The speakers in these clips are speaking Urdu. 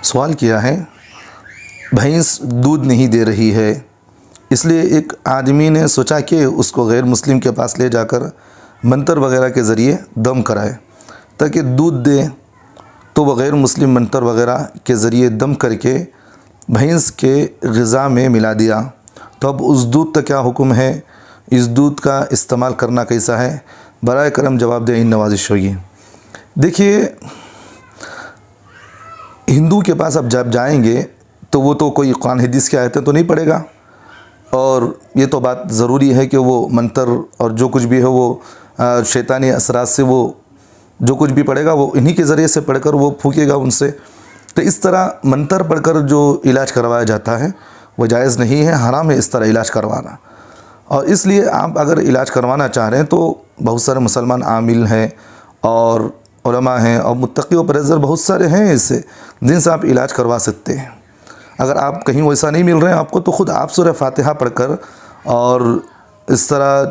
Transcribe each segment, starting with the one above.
سوال کیا ہے، بھینس دودھ نہیں دے رہی ہے، اس لیے ایک آدمی نے سوچا کہ اس کو غیر مسلم کے پاس لے جا کر منتر وغیرہ کے ذریعے دم کرائے تاکہ دودھ دے، تو وہ غیر مسلم منتر وغیرہ کے ذریعے دم کر کے بھینس کے غذا میں ملا دیا۔ تو اب اس دودھ کا کیا حکم ہے، اس دودھ کا استعمال کرنا کیسا ہے؟ برائے کرم جواب دیں، نوازش ہوگی۔ دیکھیے، ہندو کے پاس اب جب جائیں گے تو وہ تو کوئی قرآن حدیث کی آیتیں تو نہیں پڑھے گا، اور یہ تو بات ضروری ہے کہ وہ منتر اور جو کچھ بھی ہے وہ شیطانی اثرات سے وہ جو کچھ بھی پڑھے گا وہ انہی کے ذریعے سے پڑھ کر وہ پھونکے گا ان سے۔ تو اس طرح منتر پڑھ کر جو علاج کروایا جاتا ہے وہ جائز نہیں ہے، حرام ہے اس طرح علاج کروانا۔ اور اس لیے آپ اگر علاج کروانا چاہ رہے ہیں تو بہت سارے مسلمان عامل ہیں اور علماء ہیں اور متقی و پرہیزگار بہت سارے ہیں ایسے جن سے آپ علاج کروا سکتے ہیں۔ اگر آپ کہیں ویسا نہیں مل رہے ہیں آپ کو، تو خود آپ سورہ فاتحہ پڑھ کر اور اس طرح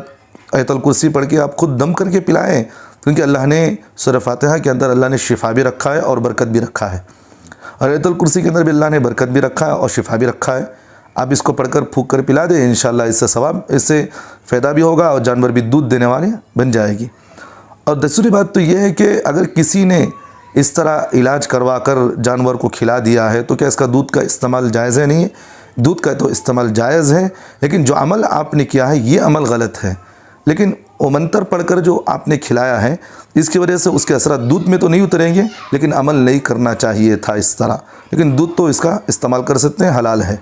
آیت الکرسی پڑھ کے آپ خود دم کر کے پلائیں، کیونکہ اللہ نے سورہ فاتحہ کے اندر اللہ نے شفا بھی رکھا ہے اور برکت بھی رکھا ہے، اور آیت الکرسی کے اندر بھی اللہ نے برکت بھی رکھا ہے اور شفا بھی رکھا ہے۔ آپ اس کو پڑھ کر پھونک کر پلا دیں، انشاءاللہ اس سے ثواب، اس سے فائدہ بھی ہوگا اور جانور بھی دودھ دینے والے بن جائے گی۔ اور دوسری بات تو یہ ہے کہ اگر کسی نے اس طرح علاج کروا کر جانور کو کھلا دیا ہے تو کیا اس کا دودھ کا استعمال جائز ہے؟ نہیں ہے، دودھ کا تو استعمال جائز ہے، لیکن جو عمل آپ نے کیا ہے یہ عمل غلط ہے۔ لیکن وہ منتر پڑھ کر جو آپ نے کھلایا ہے اس کی وجہ سے اس کے اثرات دودھ میں تو نہیں اتریں گے، لیکن عمل نہیں کرنا چاہیے تھا اس طرح، لیکن دودھ تو اس کا استعمال کر سکتے ہیں، حلال ہے۔